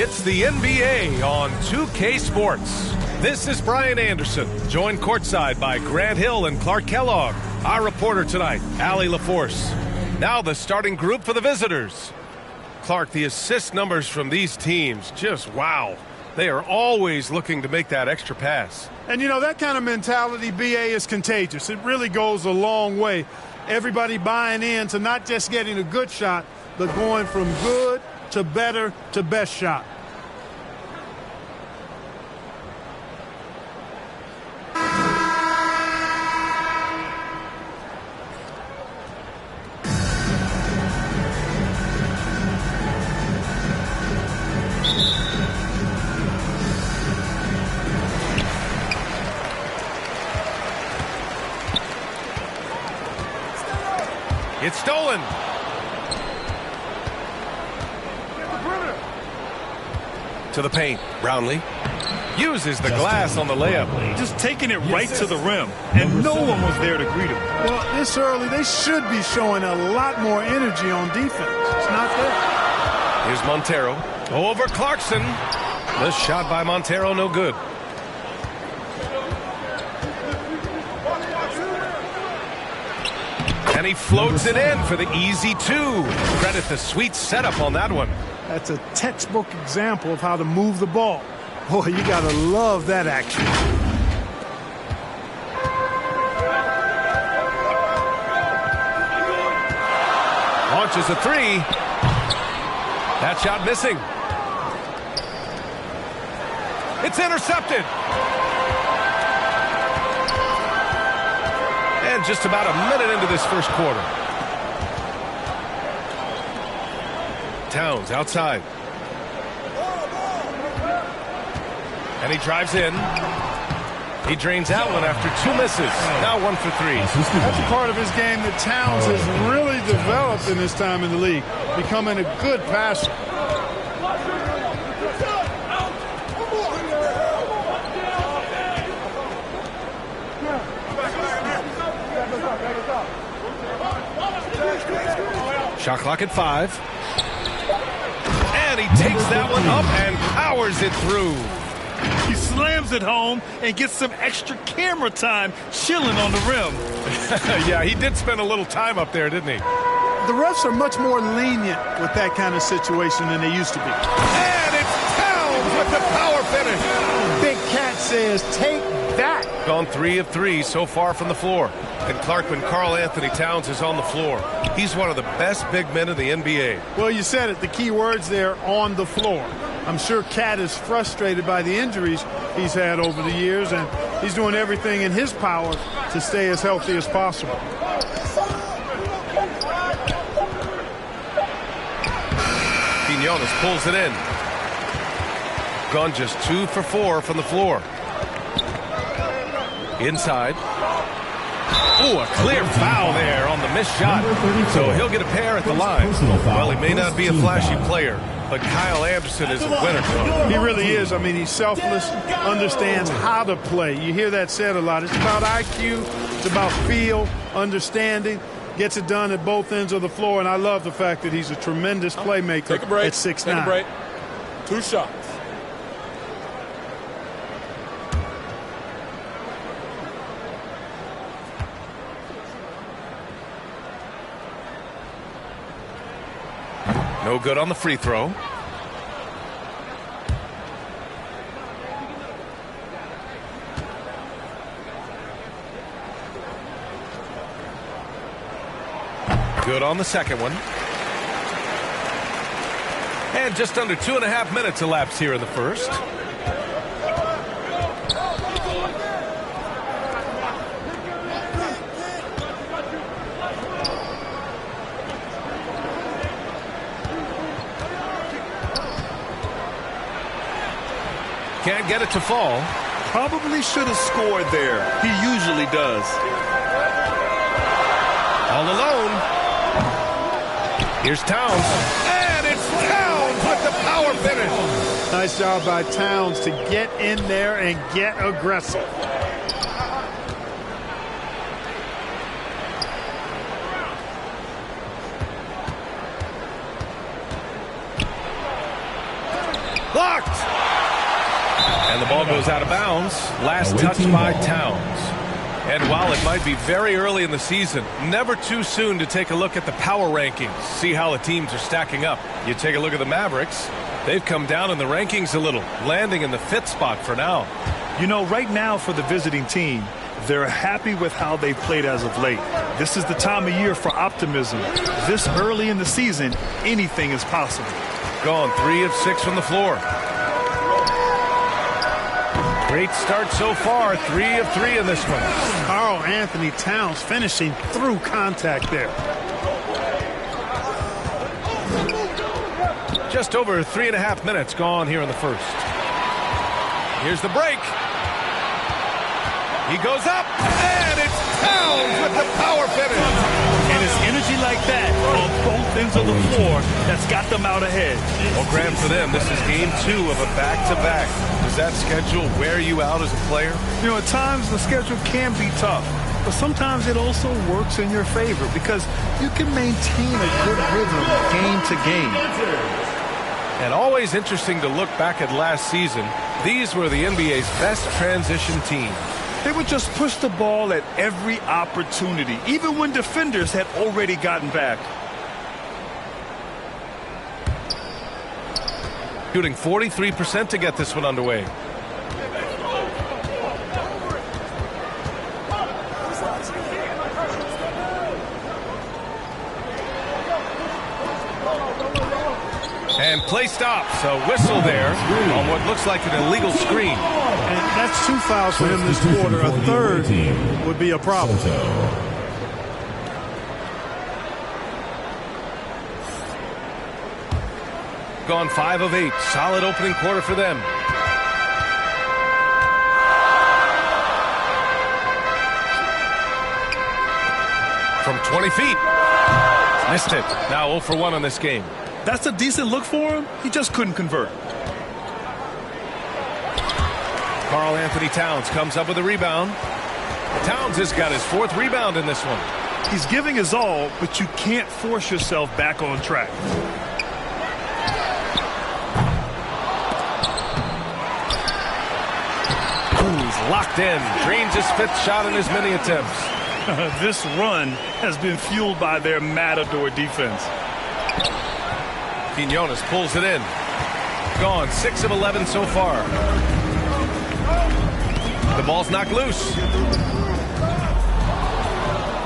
It's the NBA on 2K Sports. This is Brian Anderson, joined courtside by Grant Hill and Clark Kellogg. Our reporter tonight, Allie LaForce. Now the starting group for the visitors. Clark, the assist numbers from these teams, just wow. They are always looking to make that extra pass. And, you know, that kind of mentality, BA, is contagious. It really goes a long way. Everybody buying in to not just getting a good shot, but going from good to better to best shot. It's stolen. To the paint. Brownlee uses the glass on the layup. Just taking it right to the rim, and no one was there to greet him. Well, this early, they should be showing a lot more energy on defense. It's not there. Here's Montero. Over Clarkson. The shot by Montero, no good. And he floats it in for the easy two. Credit the sweet setup on that one. That's a textbook example of how to move the ball. Boy, you got to love that action. Launches a three. That shot missing. It's intercepted. And just about a minute into this first quarter. Towns outside. And he drives in. He drains that one after two misses. Now 1 for 3. That's a part of his game that Towns has really developed in his time in the league, becoming a good passer. Shot clock at 5. And he takes that one up and powers it through. He slams it home and gets some extra camera time chilling on the rim. Yeah, he did spend a little time up there, didn't he? The refs are much more lenient with that kind of situation than they used to be. And it's Towns with the power finish. Big Cat says, take that. Gone 3 of 3 so far from the floor. And Clark, when Karl Anthony Towns is on the floor, he's one of the best big men in the NBA. Well, you said it. The key words there, on the floor. I'm sure Cat is frustrated by the injuries he's had over the years, and he's doing everything in his power to stay as healthy as possible. Quinones pulls it in. Gone just 2 for 4 from the floor. Inside. Oh, a clear foul there on the missed shot. So he'll get a pair at the line. Well, he may not be a flashy player, but Kyle Anderson is a winner. He really is. I mean, he's selfless, understands how to play. You hear that said a lot. It's about IQ. It's about feel, understanding. Gets it done at both ends of the floor, and I love the fact that he's a tremendous playmaker at 6'9". Take a break. 2 shots. No good on the free throw. Good on the second one. And just under 2.5 minutes elapsed here in the first. Can't get it to fall. Probably should have scored there. He usually does. All alone. Here's Towns. And it's Towns with the power finish. Nice job by Towns to get in there and get aggressive. goes out of bounds. Last touch by Towns. And while it might be very early in the season, never too soon to take a look at the power rankings, see how the teams are stacking up. You take a look at the Mavericks. They've come down in the rankings a little, landing in the 5th spot for now. You know, right now for the visiting team, they're happy with how they've played as of late. This is the time of year for optimism. This early in the season, anything is possible. Gone 3 of 6 from the floor. Great start so far, 3 of 3 in this one. Karl Anthony Towns finishing through contact there. Just over 3.5 minutes gone here in the first. Here's the break. He goes up, and it's Towns with the power finish. And it's energy like that on both ends of the floor that's got them out ahead. Well, Graham, for them, this is game 2 of a back-to-back. Does that schedule wear you out as a player? You know, at times the schedule can be tough, but sometimes it also works in your favor because you can maintain a good rhythm game to game. And always interesting to look back at last season. These were the NBA's best transition teams. They would just push the ball at every opportunity, even when defenders had already gotten back. Shooting 43% to get this one underway. And play stops. A whistle there on what looks like an illegal screen. And that's 2 fouls for him this quarter. A third would be a problem. Gone 5 of 8. Solid opening quarter for them. From 20 feet. Missed it. Now 0 for 1 on this game. That's a decent look for him. He just couldn't convert. Karl Anthony Towns comes up with a rebound. Towns has got his 4th rebound in this one. He's giving his all, but you can't force yourself back on track. He's locked in. Drains his 5th shot in as many attempts. This run has been fueled by their Matador defense. Quinones pulls it in. Gone 6 of 11 so far. The ball's knocked loose.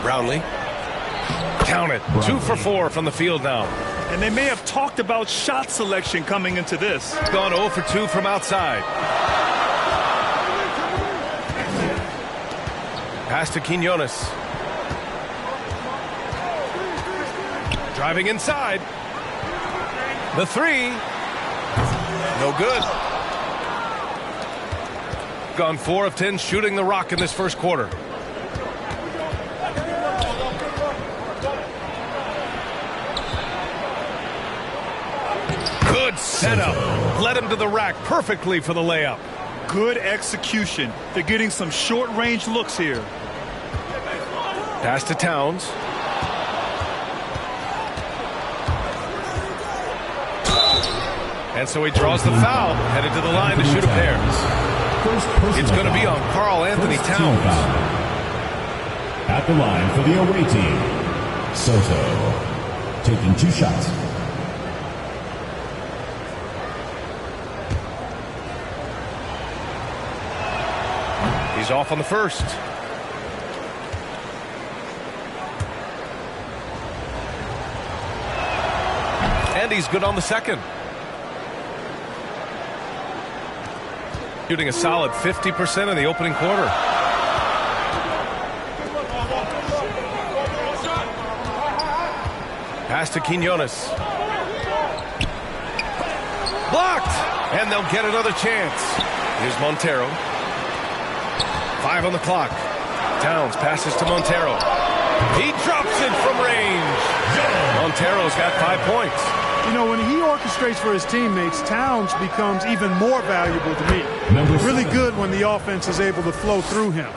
Brownlee. Count it. 2 for 4 from the field now. And they may have talked about shot selection coming into this. Gone 0 for 2 from outside. Pass to Quinones. Driving inside. The 3. No good. Gone 4 of 10 shooting the rock in this first quarter. Good setup. Led him to the rack perfectly for the layup. Good execution. They're getting some short-range looks here. Pass to Towns. And so he draws the foul, headed to the line to shoot a pair. It's going to be on Karl Anthony Towns. At the line for the away team, Soto, taking 2 shots. He's off on the first. And he's good on the second. Shooting a solid 50% in the opening quarter. Pass to Quinones. Blocked! And they'll get another chance. Here's Montero. 5 on the clock. Towns passes to Montero. He drops it from range. Montero's got 5 points. You know, when he orchestrates for his teammates, Towns becomes even more valuable to me. Really good when the offense is able to flow through him.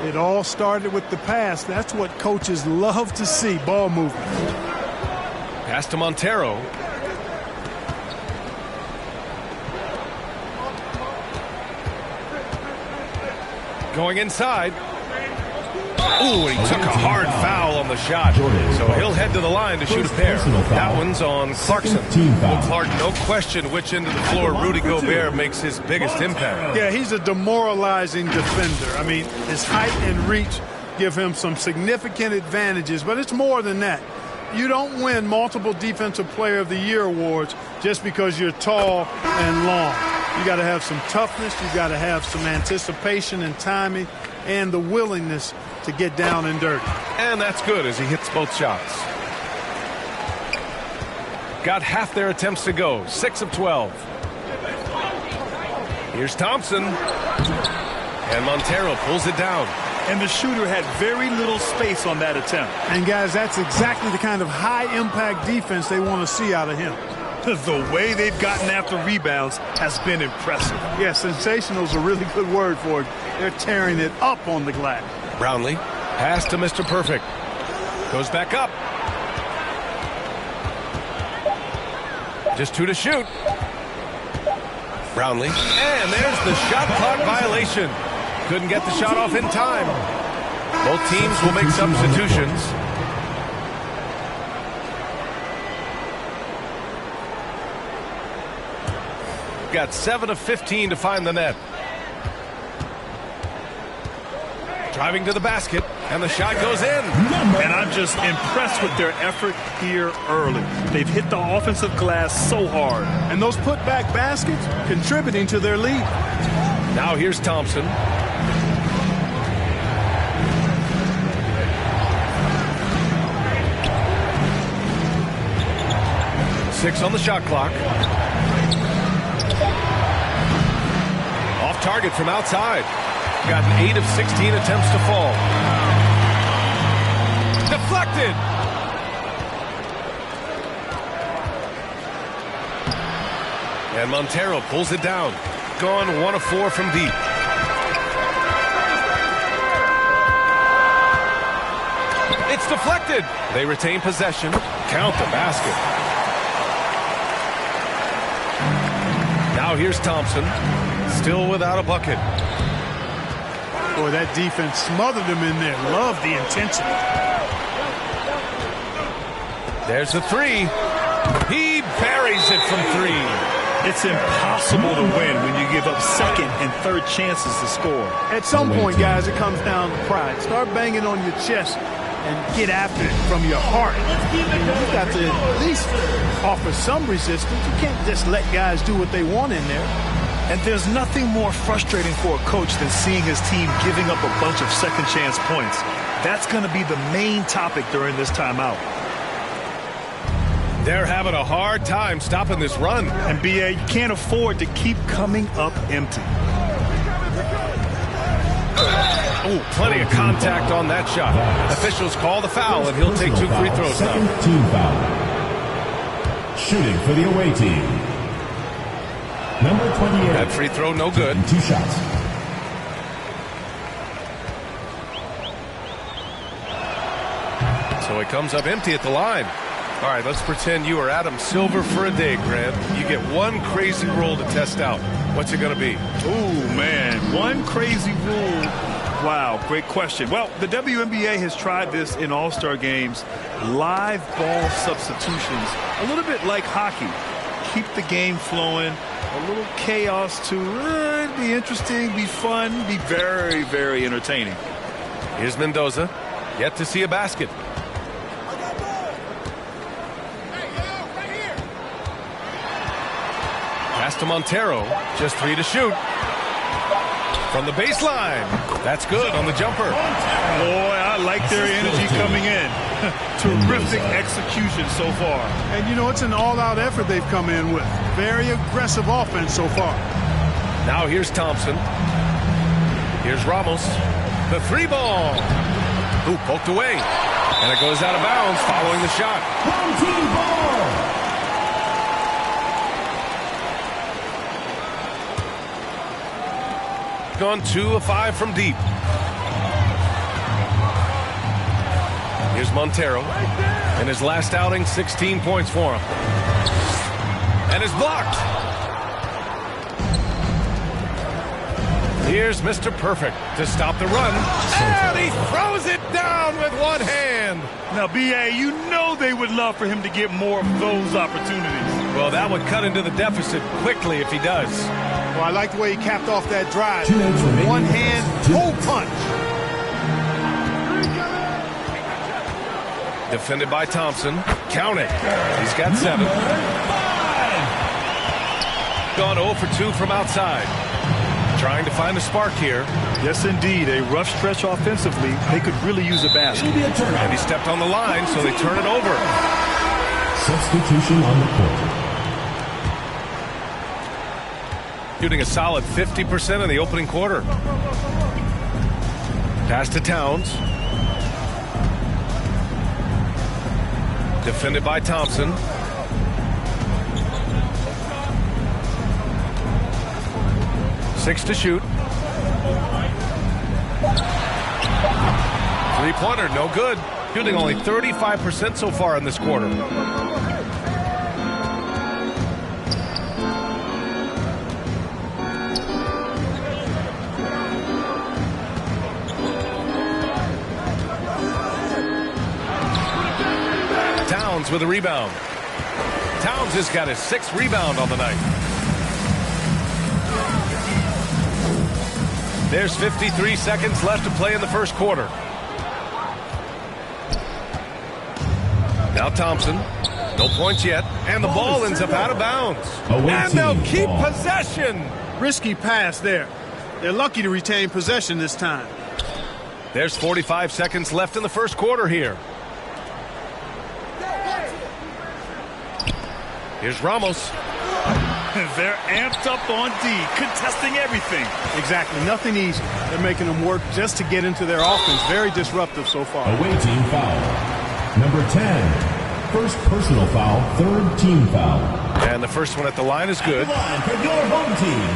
It all started with the pass. That's what coaches love to see, ball movement. Pass to Montero. Going inside. Ooh, and he took a hard foul on the shot. So he'll head to the line to shoot a pair. That one's on Clarkson. Well, Clark, no question which end of the floor Rudy Gobert makes his biggest impact. Yeah, he's a demoralizing defender. I mean, his height and reach give him some significant advantages, but it's more than that. You don't win multiple Defensive Player of the Year awards just because you're tall and long. You got to have some toughness. You got to have some anticipation and timing and the willingness to get down and dirty. And that's good as he hits both shots. Got half their attempts to go. 6 of 12. Here's Thompson. And Montero pulls it down. And the shooter had very little space on that attempt. And, guys, that's exactly the kind of high-impact defense they want to see out of him. The way they've gotten after rebounds has been impressive. Yeah, sensational is a really good word for it. They're tearing it up on the glass. Brownlee, pass to Mr. Perfect. Goes back up. Just 2 to shoot. Brownlee, and there's the shot clock violation. Couldn't get the shot off in time. Both teams will make substitutions. Got 7 of 15 to find the net. Driving to the basket, and the shot goes in. And I'm just impressed with their effort here early. They've hit the offensive glass so hard. And those putback baskets contributing to their lead. Now here's Thompson. Six on the shot clock. Off target from outside. Got 8 of 16 attempts to fall. Deflected. And Montero pulls it down. Gone 1 of 4 from deep. It's deflected. They retain possession. Count the basket. Now here's Thompson. Still without a bucket. Boy, that defense smothered him in there. Love the intensity. There's the 3. He buries it from 3. It's impossible to win when you give up second and third chances to score. At some point, guys, it comes down to pride. Start banging on your chest and get after it from your heart. You've got to at least offer some resistance. You can't just let guys do what they want in there. And there's nothing more frustrating for a coach than seeing his team giving up a bunch of second chance points. That's going to be the main topic during this timeout. They're having a hard time stopping this run. And B.A., you can't afford to keep coming up empty. Oh, plenty of contact on that shot. Officials call the foul, and he'll take 2 free throws now. Second team foul. Shooting for the away team. Number 28. That free throw no good. 2 shots. So it comes up empty at the line. All right, let's pretend you are Adam Silver for a day, Grant. You get one crazy rule to test out. What's it going to be? Ooh, man, one crazy rule. Wow, great question. Well, the WNBA has tried this in All-Star games. Live ball substitutions, a little bit like hockey. Keep the game flowing, a little chaos to be interesting, be fun, be very, very entertaining. Here's Mendoza, yet to see a basket. Pass to Montero, just 3 to shoot. From the baseline, that's good on the jumper. Boy, I like their energy coming in. Terrific execution so far. And, you know, it's an all-out effort they've come in with. Very aggressive offense so far. Now here's Thompson. Here's Ramos. The 3-ball. Ooh, poked away. And it goes out of bounds following the shot. Home team ball. Gone 2 of 5 from deep. Here's Montero. In his last outing, 16 points for him. And is blocked. Here's Mr. Perfect to stop the run. And he throws it down with one hand. Now, B.A., you know they would love for him to get more of those opportunities. Well, that would cut into the deficit quickly if he does. Well, I like the way he capped off that drive. 2 minutes remaining. One hand, full punch. Defended by Thompson. Count it. He's got 7. Gone 0 for 2 from outside. Trying to find a spark here. Yes, indeed. A rough stretch offensively. They could really use a basket. And he stepped on the line, so they turn it over. Substitution on the court. Shooting a solid 50% in the opening quarter. Pass to Towns. Defended by Thompson. Six to shoot. Three-pointer, no good. Shooting only 35% so far in this quarter. Towns with a rebound. Towns has got his 6th rebound on the night. There's 53 seconds left to play in the first quarter. Now Thompson. No points yet. And the ball ends up out of bounds. And they'll keep possession. Risky pass there. They're lucky to retain possession this time. There's 45 seconds left in the first quarter here. Here's Ramos. They're amped up on D, contesting everything. Exactly. Nothing easy. They're making them work just to get into their offense. Very disruptive so far. Away team foul. Number 10. First personal foul, 3rd team foul. And the first one at the line is good. Line for your home team,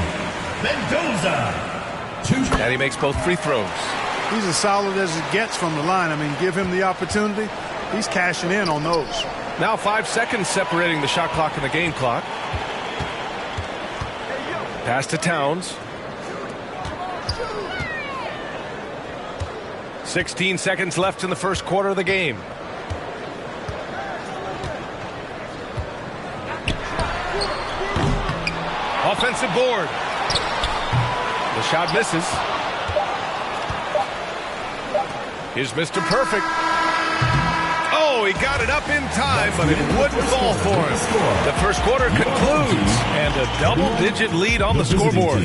Mendoza. And he makes both free throws. He's as solid as it gets from the line. I mean, give him the opportunity. He's cashing in on those. Now 5 seconds separating the shot clock and the game clock. Pass to Towns. 16 seconds left in the first quarter of the game. Offensive board. The shot misses. Here's Mr. Perfect. Oh, he got it up in time, but it wouldn't fall for him. The first quarter concludes, and a double-digit lead on the scoreboard.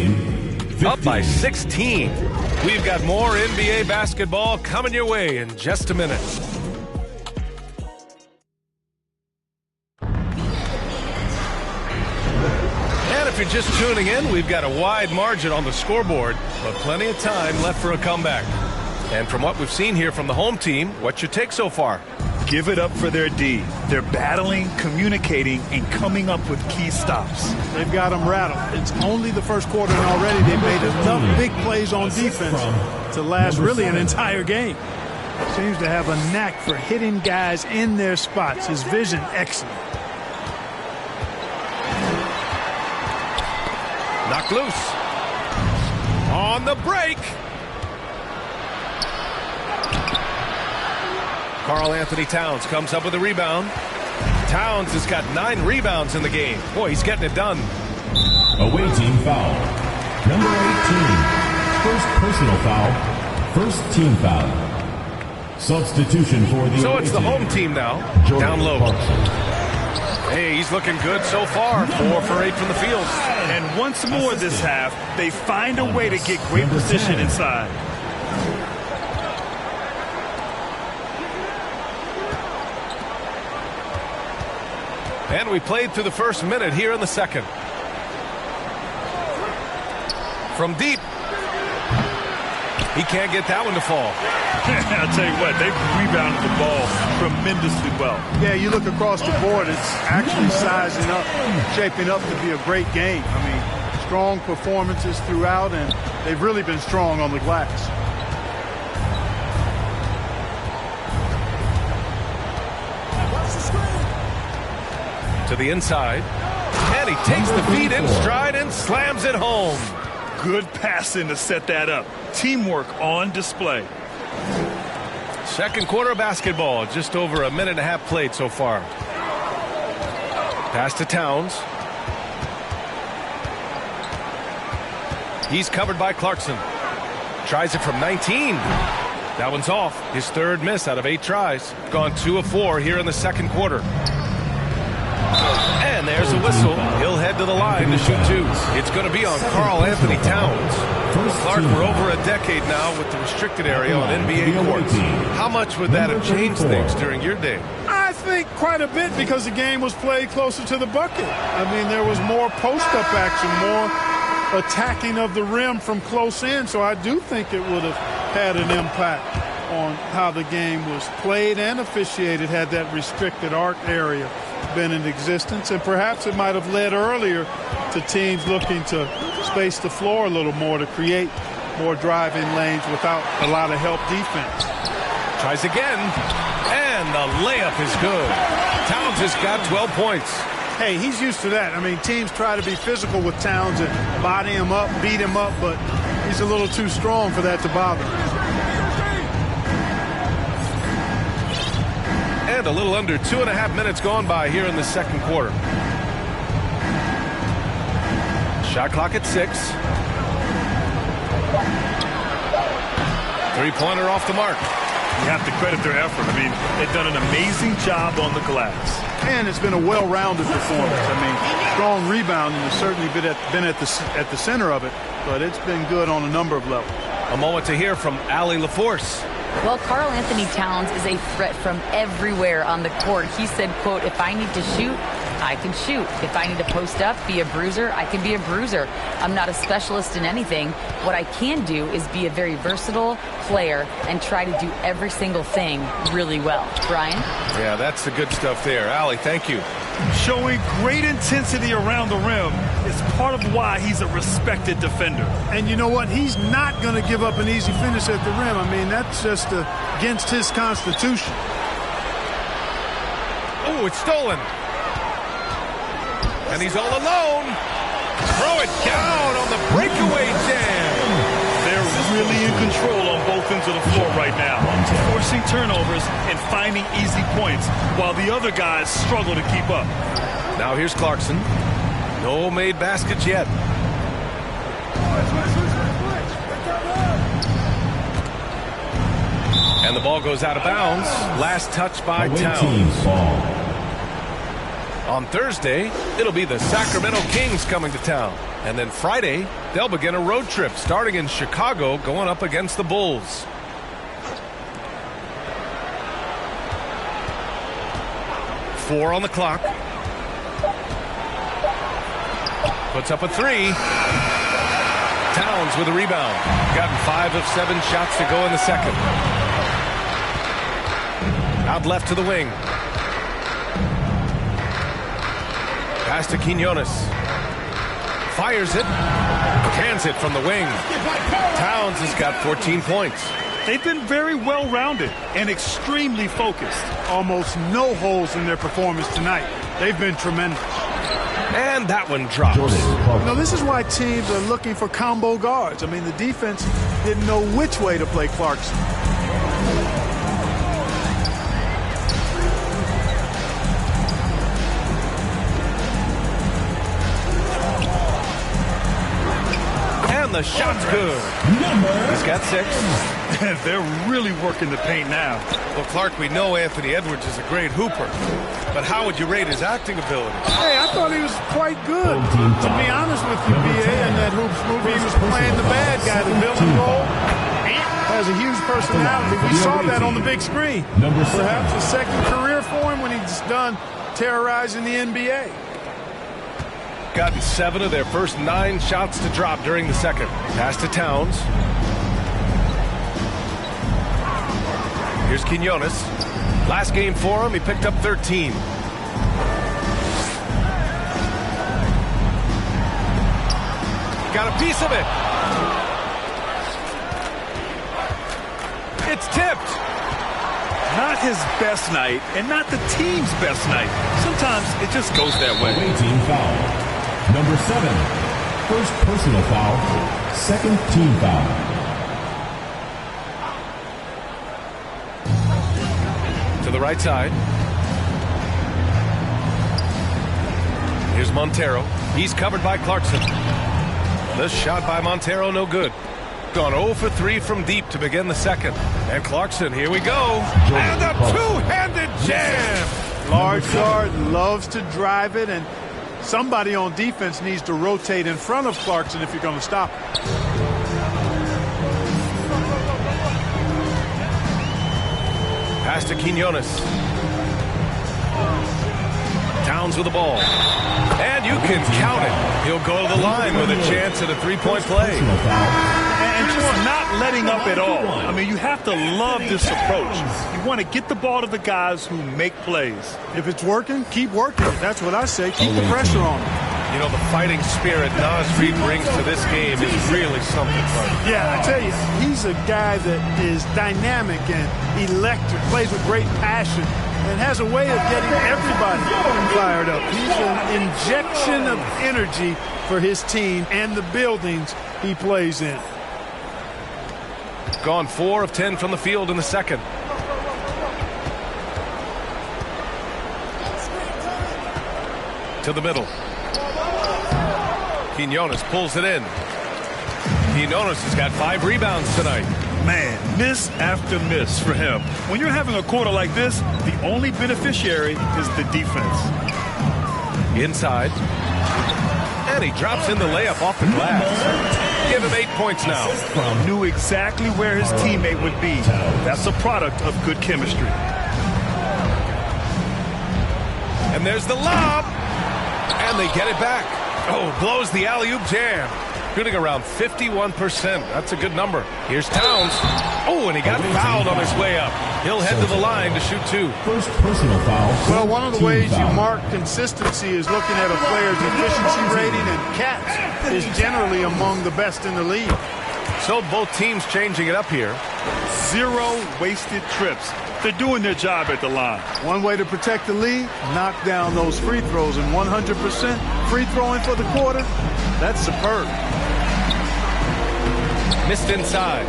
Up by 16. We've got more NBA basketball coming your way in just a minute. And if you're just tuning in, we've got a wide margin on the scoreboard, but plenty of time left for a comeback. And from what we've seen here from the home team, what's your take so far? Give it up for their D. They're battling, communicating, and coming up with key stops. They've got them rattled. It's only the first quarter, and already they've made enough big plays on defense to last really an entire game. Seems to have a knack for hitting guys in their spots. His vision, excellent. Knocked loose. On the break. Karl Anthony Towns comes up with a rebound. Towns has got 9 rebounds in the game. Boy, he's getting it done. Away team foul. Number 18. First personal foul. First team foul. Substitution for the So it's the home team now. Down low. Hey, he's looking good so far. 4 for 8 from the field. And once more this half, they find a way to get great position inside. And we played through the first minute here in the second. From deep. He can't get that one to fall. I'll tell you what, they've rebounded the ball tremendously well. Yeah, you look across the board, it's actually sizing up, shaping up to be a great game. I mean, strong performances throughout, and they've really been strong on the glass. To the inside. And he takes the feed in stride and slams it home. Good passing to set that up. Teamwork on display. Second quarter basketball. Just over a minute and a half played so far. Pass to Towns. He's covered by Clarkson. Tries it from 19. That one's off. His third miss out of 8 tries. Gone 2 of 4 here in the second quarter. And there's a whistle. He'll head to the line to shoot 2. It's going to be on Karl Anthony Towns. Clark, we're over a decade now with the restricted area on NBA courts. How much would that have changed things during your day? I think quite a bit, because the game was played closer to the bucket. I mean, there was more post-up action, more attacking of the rim from close in, so I do think it would have had an impact on how the game was played and officiated had that restricted arc area been in existence, and perhaps it might have led earlier to teams looking to space the floor a little more to create more driving lanes without a lot of help defense. Tries again, and the layup is good. Towns has got 12 points. Hey, he's used to that. I mean, teams try to be physical with Towns and body him up, beat him up, but he's a little too strong for that to bother him. And a little under 2.5 minutes gone by here in the second quarter. Shot clock at 6. Three-pointer off the mark. You have to credit their effort. I mean, they've done an amazing job on the glass. And it's been a well-rounded performance. I mean, strong rebounding has certainly been at the center of it, but it's been good on a number of levels. A moment to hear from Allie LaForce. Well, Karl Anthony Towns is a threat from everywhere on the court. He said, quote, if I need to shoot, I can shoot. If I need to post up, be a bruiser, I can be a bruiser. I'm not a specialist in anything. What I can do is be a very versatile player and try to do every single thing really well. Brian? Yeah, that's the good stuff there. Allie, thank you. Showing great intensity around the rim is part of why he's a respected defender. And you know what? He's not going to give up an easy finish at the rim. I mean, that's just against his constitution. Oh, it's stolen. And he's all alone. Throw it down on the breakaway jam. They're really in control on both ends of the floor right now, forcing turnovers and finding easy points while the other guys struggle to keep up. Now here's Clarkson. No made baskets yet. And the ball goes out of bounds. Last touch by Towns. On Thursday, it'll be the Sacramento Kings coming to town. And then Friday, they'll begin a road trip starting in Chicago, going up against the Bulls. Four on the clock. Puts up a 3. Towns with a rebound. Gotten 5 of 7 shots to go in the second. Out left to the wing. Pass to Quinones. Fires it. Cans it from the wing. Towns has got 14 points. They've been very well-rounded and extremely focused. Almost no holes in their performance tonight. They've been tremendous. And that one drops. You know, this is why teams are looking for combo guards. I mean, the defense didn't know which way to play Clarkson. The shot's good. He's got 6. They're really working the paint now. Well, Clark, we know Anthony Edwards is a great hooper, but how would you rate his acting ability? Hey, I thought he was quite good. To be honest with you, B.A., in that Hoops movie, he was playing the bad guy, the villain role. Has a huge personality. We saw that on the big screen. Perhaps a second career for him when he's done terrorizing the NBA. Gotten 7 of their first 9 shots to drop during the second. Pass to Towns. Here's Quinones. Last game for him, he picked up 13. Got a piece of it. It's tipped. Not his best night and not the team's best night. Sometimes it just goes that way. Away team foul. Number 7. First personal foul, second team foul. To the right side. Here's Montero. He's covered by Clarkson. The shot by Montero, no good. Gone 0 for 3 from deep to begin the second. And Clarkson, here we go. And a two-handed jam. Large guard loves to drive it, and somebody on defense needs to rotate in front of Clarkson if you're going to stop him. Pass to Quinones. Towns with the ball. And you can count it. He'll go to the line with a chance at a three-point play. And just not letting up at all. I mean, you have to love this approach. You want to get the ball to the guys who make plays. If it's working, keep working. That's what I say. Keep the pressure on him. You know, the fighting spirit Nasri brings to this game is really something fun. Yeah, I tell you, he's a guy that is dynamic and electric, plays with great passion, and has a way of getting everybody fired up. He's an injection of energy for his team and the buildings he plays in. Gone 4 of 10 from the field in the second. To the middle. Quinones pulls it in. Quinones has got 5 rebounds tonight. Man, miss after miss for him. When you're having a quarter like this, the only beneficiary is the defense. Inside. And he drops in the layup off the glass. Give him 8 points now. Knew exactly where his teammate would be. That's a product of good chemistry. And there's the lob. And they get it back. Oh, blows the alley-oop jam. Shooting around 51%. That's a good number. Here's Towns. Oh, and he got fouled on his way up. He'll head to the line to shoot 2. First personal foul. Well, one of the ways you mark consistency is looking at a player's efficiency rating, and Katz is generally among the best in the league. So both teams changing it up here. 0 wasted trips. They're doing their job at the line. One way to protect the lead, knock down those free throws, and 100% free throwing for the quarter, that's superb. Missed inside.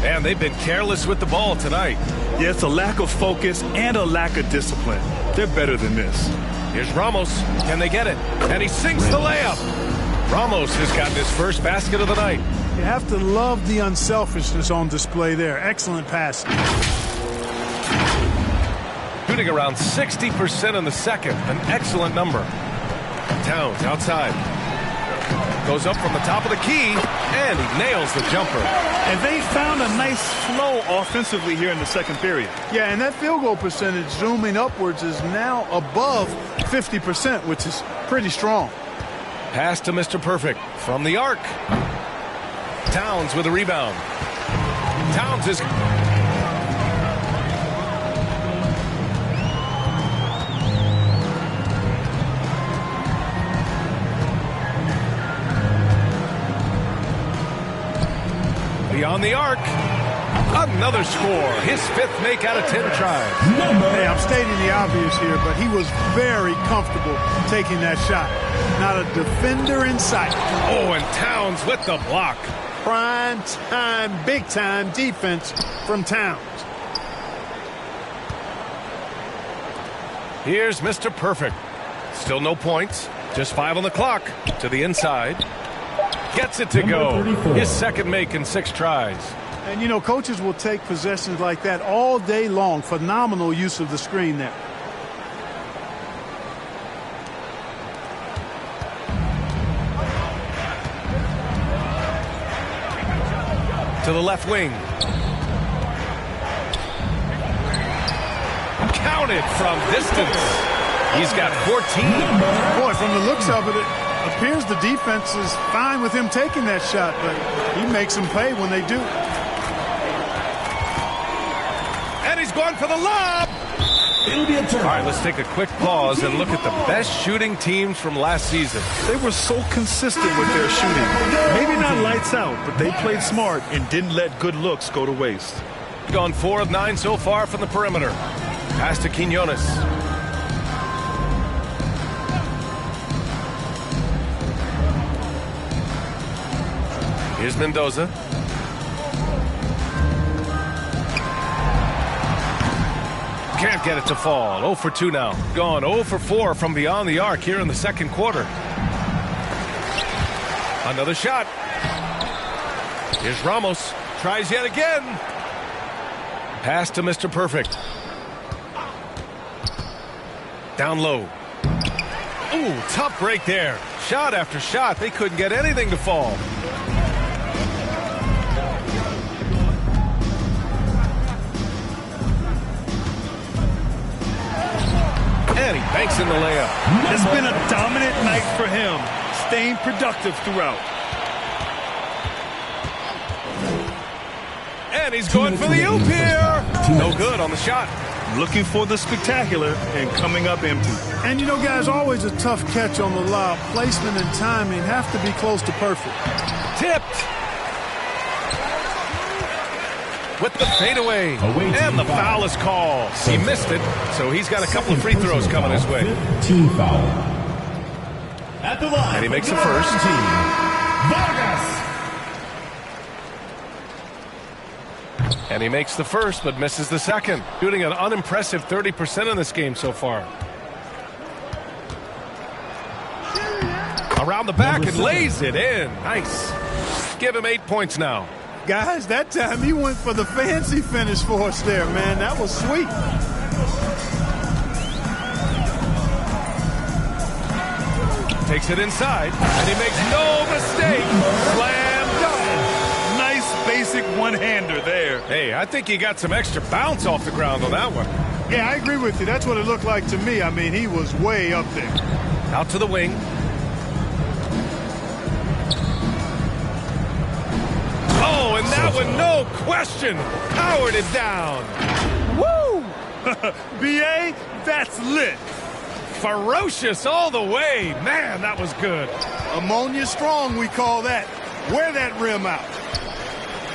And they've been careless with the ball tonight. Yeah, it's a lack of focus and a lack of discipline. They're better than this. Here's Ramos. Can they get it? And he sinks the layup. Ramos has gotten his first basket of the night. You have to love the unselfishness on display there. Excellent pass. Shooting around 60% in the second. An excellent number. Towns outside. Goes up from the top of the key, and he nails the jumper. And they found a nice flow offensively here in the second period. Yeah, and that field goal percentage zooming upwards is now above 50%, which is pretty strong. Pass to Mr. Perfect from the arc. Towns with a rebound. Towns is... Beyond the arc. Another score. His 5th make out of 10 tries. Hey, I'm stating the obvious here, but he was very comfortable taking that shot. Not a defender in sight. Oh, and Towns with the block. Prime time, big time defense from Towns. Here's Mr. Perfect. Still no points. Just 5 on the clock. To the inside. Gets it to go. His 2nd make in 6 tries. And, you know, coaches will take possessions like that all day long. Phenomenal use of the screen there. To the left wing. Counted from distance. He's got 14. Boy, from the looks of it, it appears the defense is fine with him taking that shot, but he makes them pay when they do. And he's going for the lob. It'll be a turn. All right, let's take a quick pause and look at the best shooting teams from last season. They were so consistent with their shooting. Maybe not lights out, but they played smart and didn't let good looks go to waste. Gone 4 of 9 so far from the perimeter. Pass to Quinones. Here's Mendoza. Can't get it to fall. 0 for 2 now. Gone 0 for 4 from beyond the arc here in the second quarter. Another shot. Here's Ramos. Tries yet again. Pass to Mr. Perfect. Down low. Ooh, tough break there. Shot after shot. They couldn't get anything to fall. And he banks in the layup. It's been a dominant night for him, staying productive throughout. And he's going for the oop here. No good on the shot. Looking for the spectacular and coming up empty. And you know, guys, always a tough catch on the lob. Placement and timing have to be close to perfect. Tipped. With the fadeaway. And the foul is called. He missed it, so he's got a couple of free throws coming his way. Team foul. At the line. And he makes the first. Vargas. And he makes the first, but misses the second. Shooting an unimpressive 30% in this game so far. Around the back and lays it in. Nice. Give him 8 points now. Guys, that time he went for the fancy finish for us there, man. That was sweet. Takes it inside, and he makes no mistake. Slam dunk. Nice basic one-hander there. Hey, I think he got some extra bounce off the ground on that one. Yeah, I agree with you. That's what it looked like to me. I mean, he was way up there. Out to the wing. Oh, and that one, no question, powered it down. Woo! B.A., that's lit. Ferocious all the way. Man, that was good. Ammonia strong, we call that. Wear that rim out.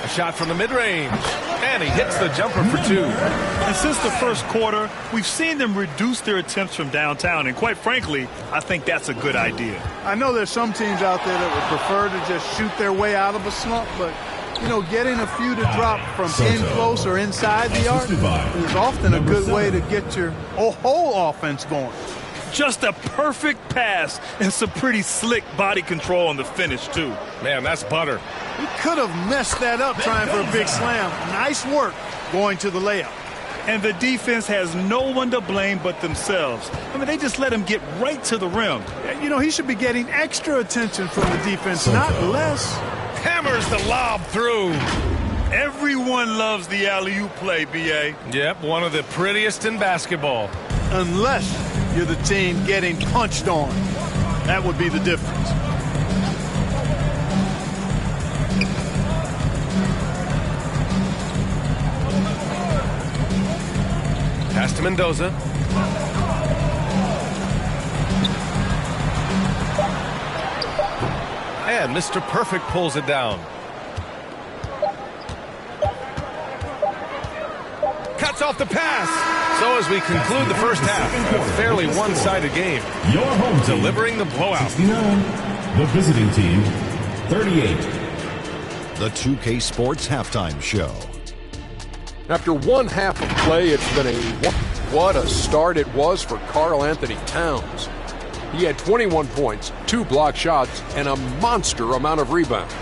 A shot from the mid-range. And he hits the jumper for 2. And since the first quarter, we've seen them reduce their attempts from downtown. And quite frankly, I think that's a good idea. I know there's some teams out there that would prefer to just shoot their way out of a slump, but you know, getting a few to drop from in close or inside the arc is often a good way to get your whole offense going. Just a perfect pass and some pretty slick body control on the finish, too. Man, that's butter. He could have messed that up trying for a big slam. Nice work going to the layup. And the defense has no one to blame but themselves. I mean, they just let him get right to the rim. You know, he should be getting extra attention from the defense, not less. Hammers the lob through. Everyone loves the alley-oop play, B.A. Yep, one of the prettiest in basketball. Unless you're the team getting punched on. That would be the difference. Pass to Mendoza. And Mr. Perfect pulls it down. Cuts off the pass. So as we conclude the first half, a fairly one-sided game. Your home team Delivering the blowout. 69. The visiting team 38. The 2K Sports Halftime Show. After one half of play, it's been what a start it was for Karl Anthony Towns. He had 21 points, 2 block shots, and a monster amount of rebounds.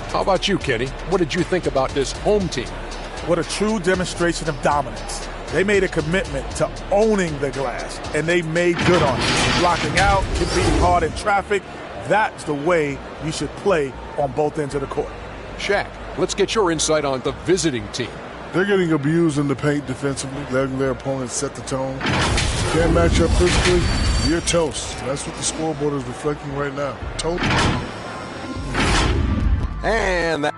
How about you, Kenny? What did you think about this home team? What a true demonstration of dominance. They made a commitment to owning the glass, and they made good on it. Blocking out, competing hard in traffic, that's the way you should play on both ends of the court. Shaq, let's get your insight on the visiting team. They're getting abused in the paint defensively, letting their opponents set the tone. Can't match up physically, you're toast. That's what the scoreboard is reflecting right now. Total. And that.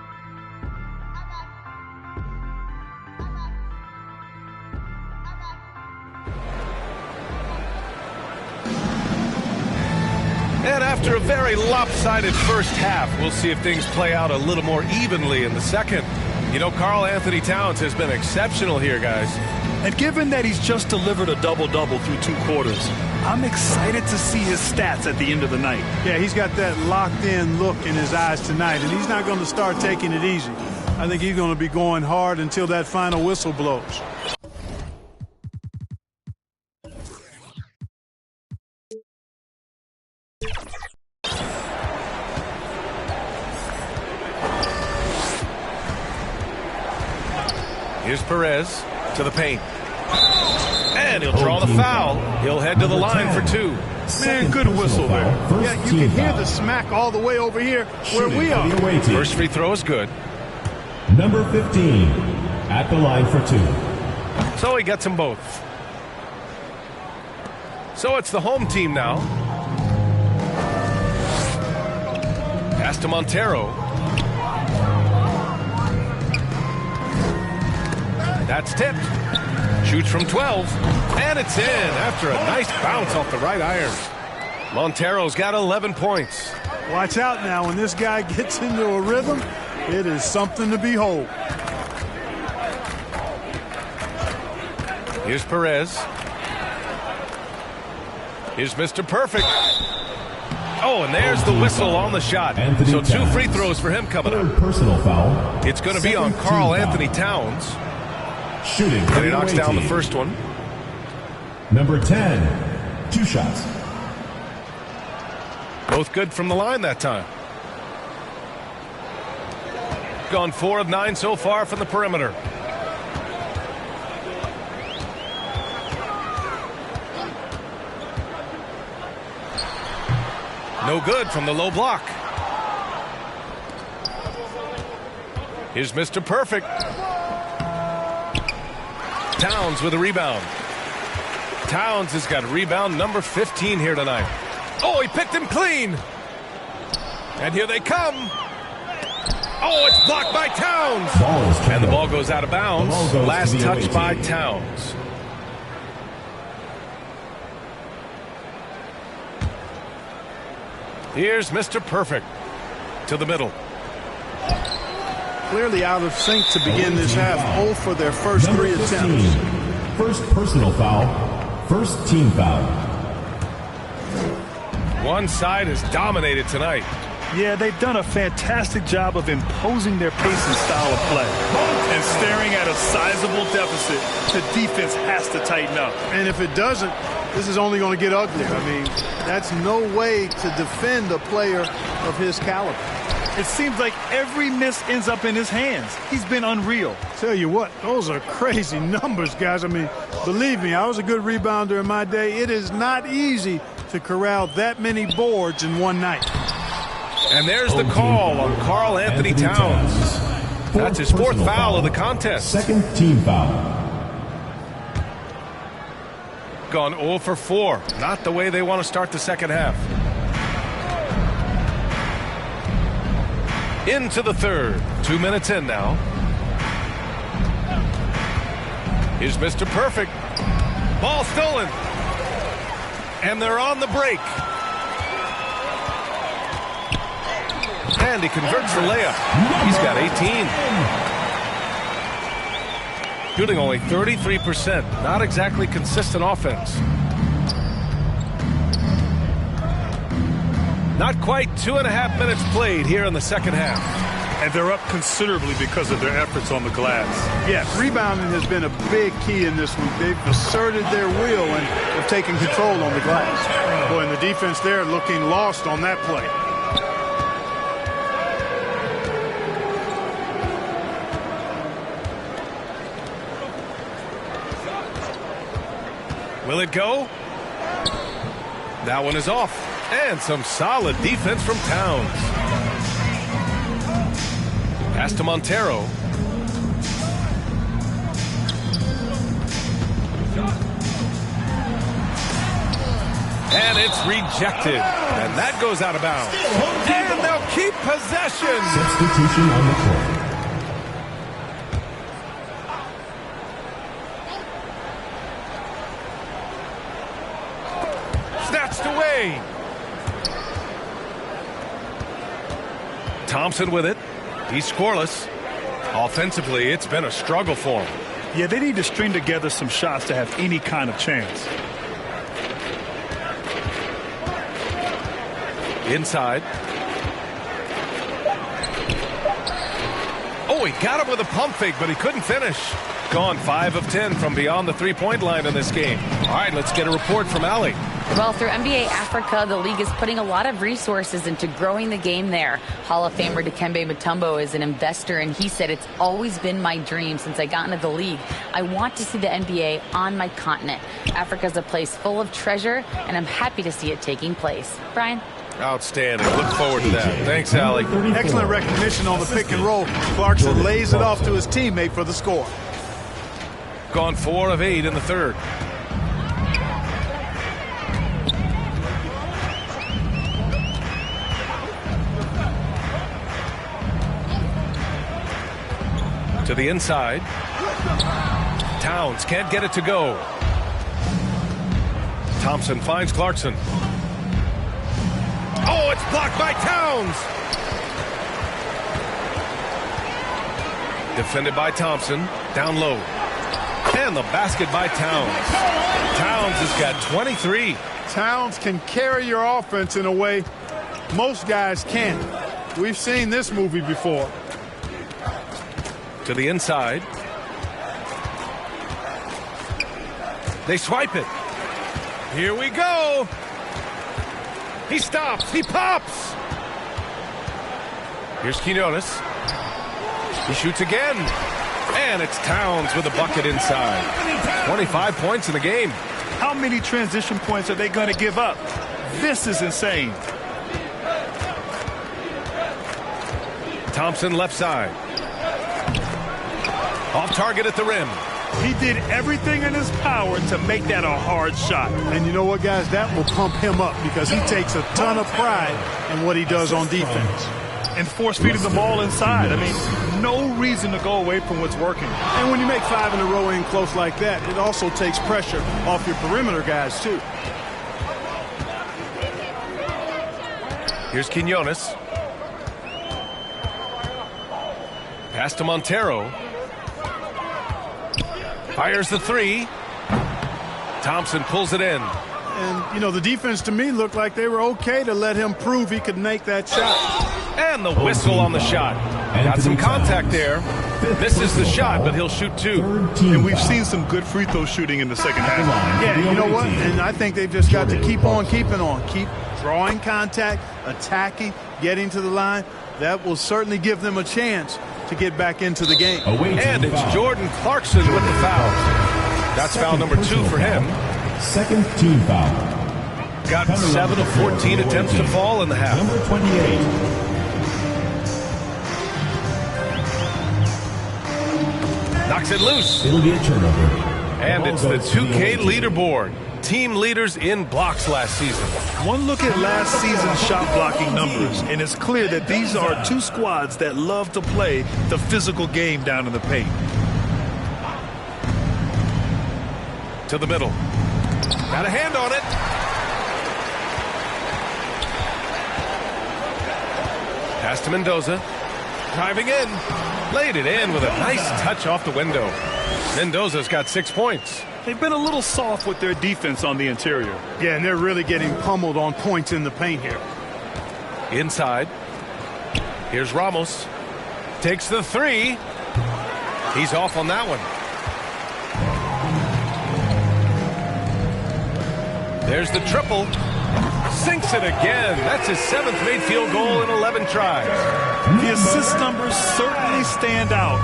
And after a very lopsided first half, we'll see if things play out a little more evenly in the second. You know, Karl Anthony Towns has been exceptional here, guys. And given that he's just delivered a double-double through 2 quarters, I'm excited to see his stats at the end of the night. Yeah, he's got that locked-in look in his eyes tonight, and he's not going to start taking it easy. I think he's going to be going hard until that final whistle blows. Here's Perez to the paint. And he'll draw the foul. He'll head to the line for 2. Man, good whistle there. Yeah, you can hear the smack all the way over here where we are. First free throw is good. Number 15 at the line for 2. So he gets them both. So it's the home team now. Pass to Montero. That's tipped. Shoots from 12. And it's in after a nice bounce off the right iron. Montero's got 11 points. Watch out now. When this guy gets into a rhythm, it is something to behold. Here's Perez. Here's Mr. Perfect. Oh, and there's the whistle on the shot. So 2 free throws for him coming up. Personal foul. It's going to be on Karl Anthony Towns. Shooting. And he knocks down the first one. Number 10, 2 shots. Both good from the line that time. Gone 4 of 9 so far from the perimeter. No good from the low block. Here's Mr. Perfect. Towns with a rebound. Towns has got rebound number 15 here tonight. Oh, he picked him clean. And here they come. Oh, it's blocked by Towns. And the ball goes out of bounds. Last touch by Towns. Here's Mr. Perfect to the middle. Clearly out of sync to begin this half. 0 for their first 3 attempts. First personal foul. First team foul. One side has dominated tonight. Yeah, they've done a fantastic job of imposing their pace and style of play. And staring at a sizable deficit, the defense has to tighten up. And if it doesn't, this is only going to get uglier. I mean, that's no way to defend a player of his caliber. It seems like every miss ends up in his hands. He's been unreal. Tell you what, those are crazy numbers, guys. I mean, believe me, I was a good rebounder in my day. It is not easy to corral that many boards in one night. And there's the call on Karl Anthony Towns. That's his 4th foul of the contest. Second team foul. Gone 0 for 4. Not the way they want to start the second half. Into the third. 2 minutes in now. Here's Mr. Perfect. Ball stolen. And they're on the break. And he converts the layup. He's got 18. Shooting only 33%. Not exactly consistent offense. Not quite 2.5 minutes played here in the second half. And they're up considerably because of their efforts on the glass. Yes, rebounding has been a big key in this week. They've asserted their will and have taken control on the glass. Boy, and the defense there looking lost on that play. Will it go? That one is off. And some solid defense from Towns. Pass to Montero. And it's rejected. And that goes out of bounds. And they'll keep possession. Substitution on the court. Snatched away. Thompson with it. He's scoreless. Offensively, it's been a struggle for him. Yeah, they need to string together some shots to have any kind of chance. Inside. Oh, he got him with a pump fake, but he couldn't finish. Gone 5 of 10 from beyond the three-point line in this game. All right, let's get a report from Allie. Well, through NBA Africa, the league is putting a lot of resources into growing the game there. Hall of Famer Dikembe Mutombo is an investor, and he said, "It's always been my dream since I got into the league. I want to see the NBA on my continent. Africa's a place full of treasure, and I'm happy to see it taking place." Brian? Outstanding. Look forward to that. Thanks, Allie. Excellent recognition on the pick and roll. Clarkson lays it off to his teammate for the score. Gone 4 of 8 in the third. To the inside. Towns can't get it to go. Thompson finds Clarkson. Oh, it's blocked by Towns. Defended by Thompson. Down low. And the basket by Towns. Towns has got 23. Towns can carry your offense in a way most guys can't. We've seen this movie before. To the inside. They swipe it. Here we go. He stops. He pops. Here's Quinones. He shoots again. And it's Towns with a bucket inside. 25 points in the game. How many transition points are they going to give up? This is insane. Thompson left side. Off target at the rim. He did everything in his power to make that a hard shot. And you know what, guys? That will pump him up because he takes a ton of pride in what he does on defense. And force feeding the ball inside. I mean, no reason to go away from what's working. And when you make 5 in a row in close like that, it also takes pressure off your perimeter guys, too. Here's Quinones. Pass to Montero. Fires the three. Thompson pulls it in. And, you know, the defense to me looked like they were okay to let him prove he could make that shot. And the whistle on the shot. Got some contact there. Misses the shot, but he'll shoot 2. And we've seen some good free throw shooting in the second half. Yeah, you know what? And I think they've just got to keep on keeping on. Keep drawing contact, attacking, getting to the line. That will certainly give them a chance to get back into the game. And it's Jordan Clarkson with the foul. That's foul number 2 for him. Second team foul. Got 7 of 14 attempts to fall in the half. Number 28. Knocks it loose. It'll be a turnover. And it's the 2K leaderboard. Team leaders in blocks last season. One look at last season's shot blocking numbers, and it's clear that these are two squads that love to play the physical game down in the paint. To the middle. Got a hand on it. Pass to Mendoza. Driving in. Laid it in with a nice touch off the window. Mendoza's got 6 points. They've been a little soft with their defense on the interior. Yeah, and they're really getting pummeled on points in the paint here. Inside. Here's Ramos. Takes the 3. He's off on that one. There's the triple. Sinks it again. That's his 7th made field goal in 11 tries. The assist numbers certainly stand out.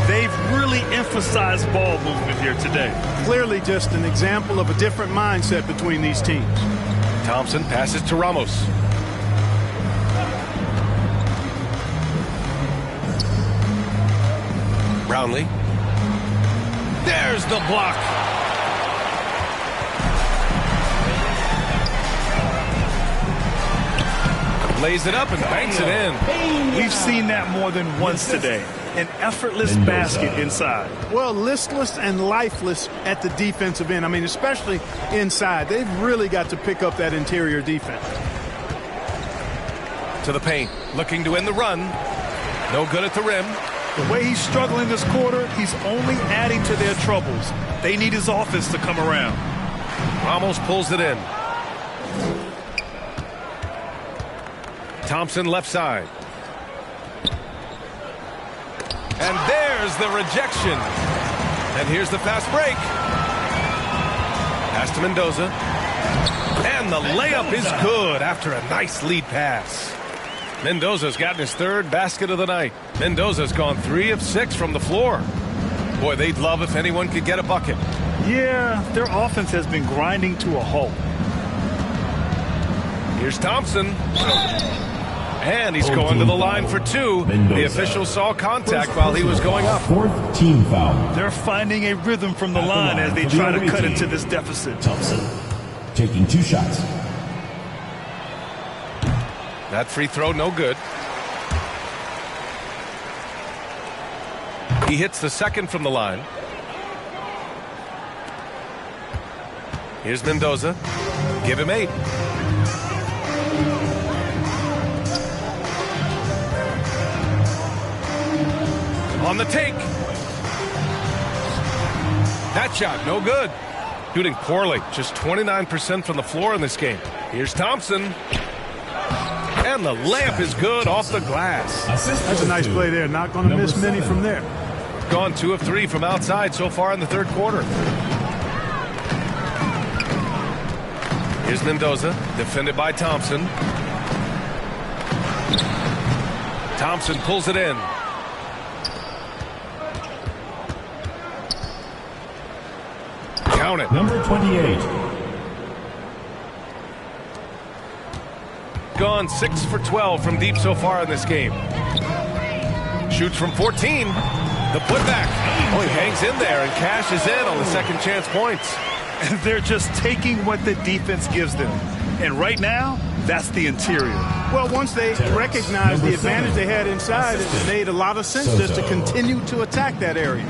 They've really emphasized ball movement here today. Clearly just an example of a different mindset between these teams. Thompson passes to Ramos. Brownlee. There's the block. Lays it up and banks it in. We've seen that more than once today. An effortless basket inside. Well, listless and lifeless at the defensive end. I mean, especially inside. They've really got to pick up that interior defense. To the paint. Looking to end the run. No good at the rim. The way he's struggling this quarter, he's only adding to their troubles. They need his offense to come around. Ramos pulls it in. Thompson left side. And there's the rejection. And here's the fast break. Pass to Mendoza. And the layup is good after a nice lead pass. Mendoza's gotten his third basket of the night. Mendoza's gone 3 of 6 from the floor. Boy, they'd love if anyone could get a bucket. Yeah, their offense has been grinding to a halt. Here's Thompson. And he's going to the line for 2. The official saw contact while he was going up. 4th team foul. They're finding a rhythm from the line as they try to cut into this deficit. Thompson taking 2 shots. That free throw, no good. He hits the second from the line. Here's Mendoza. Give him 8. On the take. That shot, no good. Shooting poorly. Just 29% from the floor in this game. Here's Thompson. And the layup is good off the glass. That's a nice play there. Not going to miss many from there. Gone 2 of 3 from outside so far in the third quarter. Here's Mendoza, defended by Thompson. Thompson pulls it in. Count it. Number 28. Gone 6 for 12 from deep so far in this game. Shoots from 14. The putback. Oh, he hangs in there and cashes in on the second chance points. And they're just taking what the defense gives them. And right now, that's the interior. Well, once they recognized the advantage they had inside, it made a lot of sense just to continue to attack that area.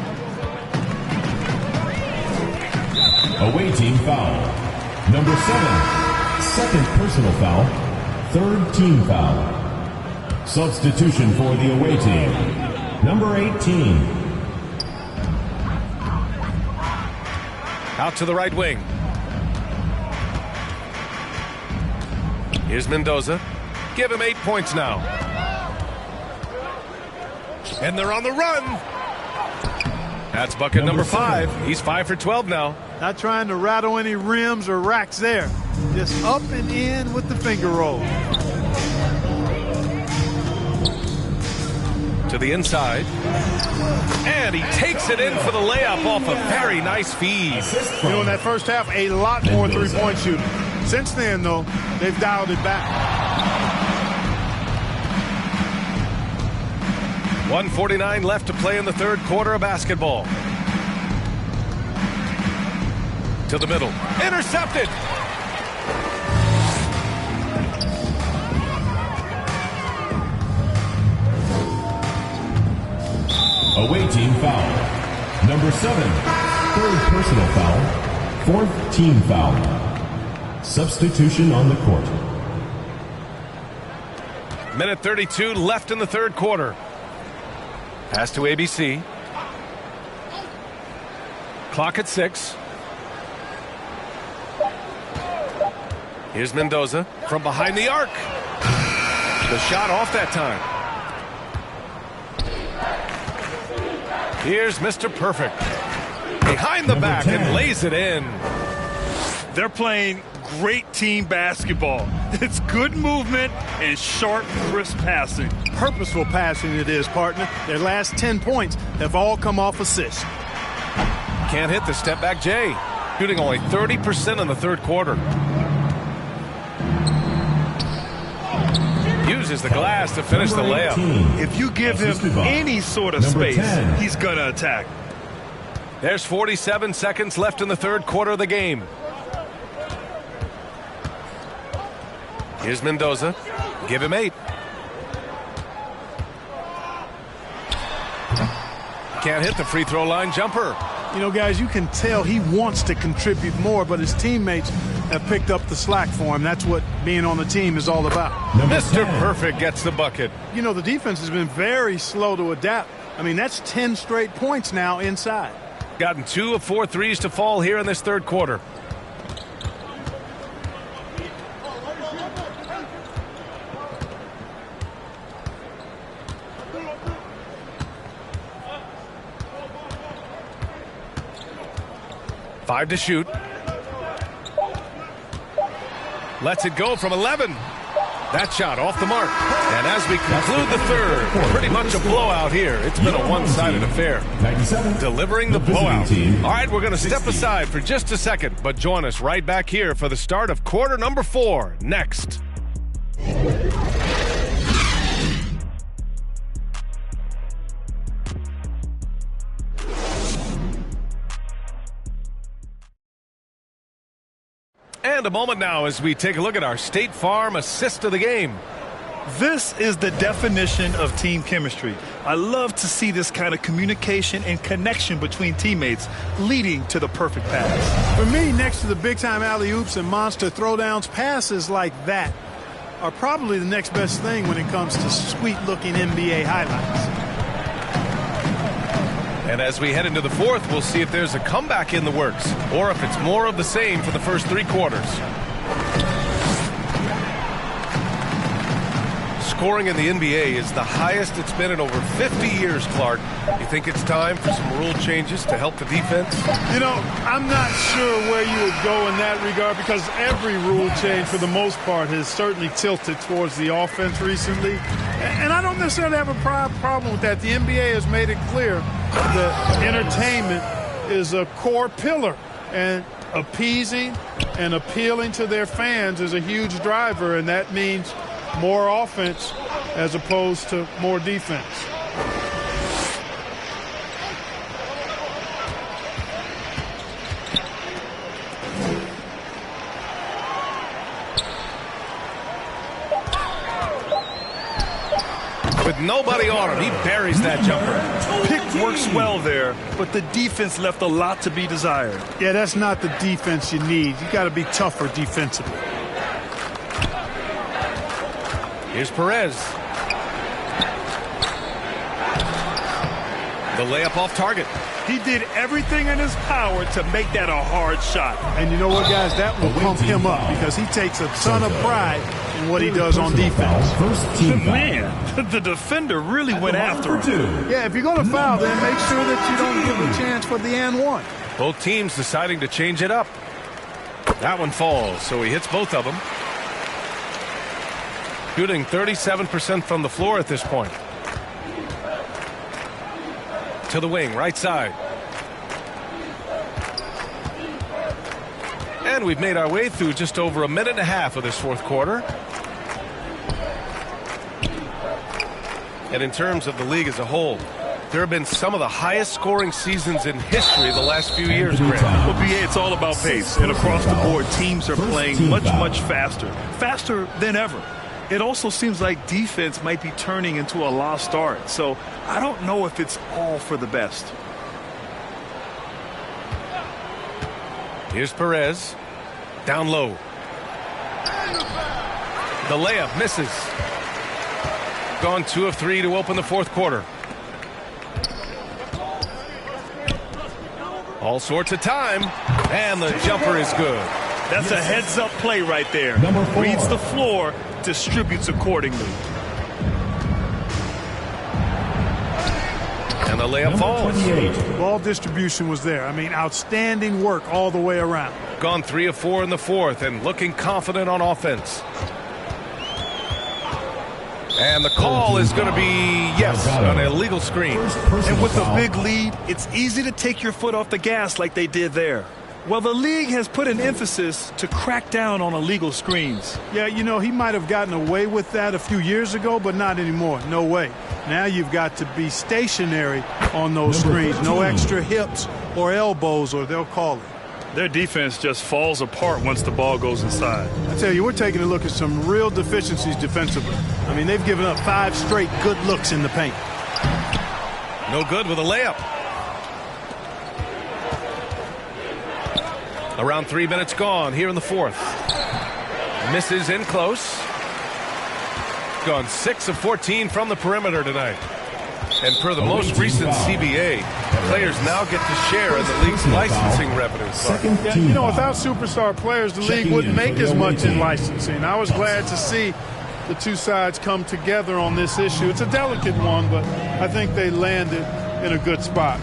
Away team foul. Number 7. Second personal foul. 3rd team foul. Substitution for the away team. Number 18. Out to the right wing. Here's Mendoza. Give him 8 points now. And they're on the run. That's bucket number 5. He's 5 for 12 now. Not trying to rattle any rims or racks there. Just up and in with the finger roll. To the inside. And he takes it in for the layup off a very nice feed. You know, in that first half, a lot more three-point shooting. Since then, though, they've dialed it back. 1:49 left to play in the third quarter of basketball. To the middle. Intercepted. Away team foul. Number 7. 3rd personal foul. 4th team foul. Substitution on the court. Minute 32 left in the third quarter. Pass to ABC. Clock at 6. Here's Mendoza from behind the arc. The shot off that time. Here's Mr. Perfect. Behind the back and lays it in. They're playing great team basketball. It's good movement and sharp, crisp passing. Purposeful passing it is, partner. Their last 10 points have all come off assists. Can't hit the step back J. Shooting only 30% in the third quarter. Uses the glass to finish the layup. If you give him any sort of space, he's going to attack. There's 47 seconds left in the third quarter of the game. Here's Mendoza. Give him 8. Can't hit the free throw line jumper. You know, guys, you can tell he wants to contribute more, but his teammates have picked up the slack for him. That's what being on the team is all about. Mr. Perfect gets the bucket. You know, the defense has been very slow to adapt. I mean, that's 10 straight points now inside. Gotten 2 of 4 threes to fall here in this third quarter. Five to shoot. Lets it go from 11. That shot off the mark. And as we conclude the third, pretty much a blowout here. It's been a one-sided affair. Delivering the blowout. All right, we're going to step aside for just a second, but join us right back here for the start of quarter number 4 next. And a moment now as we take a look at our State Farm assist of the game. This is the definition of team chemistry. I love to see this kind of communication and connection between teammates leading to the perfect pass. For me, next to the big-time alley-oops and monster throwdowns, passes like that are probably the next best thing when it comes to sweet-looking NBA highlights. And as we head into the fourth, we'll see if there's a comeback in the works or if it's more of the same for the first 3 quarters. Scoring in the NBA is the highest it's been in over 50 years, Clark. You think it's time for some rule changes to help the defense? You know, I'm not sure where you would go in that regard because every rule change for the most part has certainly tilted towards the offense recently. And I don't necessarily have a problem with that. The NBA has made it clear that entertainment is a core pillar, and appeasing and appealing to their fans is a huge driver, and that means more offense as opposed to more defense. With nobody on him, he buries that jumper. Pick works well there, but the defense left a lot to be desired. Yeah, that's not the defense you need. You got to be tougher defensively. Here's Perez. The layup off target. He did everything in his power to make that a hard shot. And you know what, guys? That will pump him up because he takes a ton of pride in what he does on defense. Man, the defender really went after him. Yeah, if you're going to foul, then make sure that you don't give a chance for the and one. Both teams deciding to change it up. That one falls, so he hits both of them. Shooting 37% from the floor at this point. To the wing, right side. And we've made our way through just over a minute and a half of this fourth quarter. And in terms of the league as a whole, there have been some of the highest scoring seasons in history the last few years, Grant. Well, BA, it's all about pace. And across the board, teams are playing much faster. Faster than ever. It also seems like defense might be turning into a lost art. So I don't know if it's all for the best. Here's Perez. Down low. The layup misses. Gone 2 of 3 to open the fourth quarter. All sorts of time. And the jumper is good. That's a heads-up play right there. Reads the floor, distributes accordingly. And the layup falls. Ball distribution was there. I mean, outstanding work all the way around. Gone 3 of 4 in the fourth and looking confident on offense. And the call is going to be, yes, an illegal screen. And with a big lead, it's easy to take your foot off the gas like they did there. Well, the league has put an emphasis to crack down on illegal screens. Yeah, you know, he might have gotten away with that a few years ago, but not anymore. No way. Now you've got to be stationary on those screens. No extra hips or elbows, or they'll call it. Their defense just falls apart once the ball goes inside. I tell you, we're taking a look at some real deficiencies defensively. I mean, they've given up 5 straight good looks in the paint. No good with a layup. Around 3 minutes gone here in the fourth. Misses in close. Gone 6 of 14 from the perimeter tonight. And per the most recent CBA, players now get to share in the league's licensing revenue. Yeah, you know, without superstar players, the league wouldn't make as much in licensing. I was glad to see the two sides come together on this issue. It's a delicate one, but I think they landed in a good spot.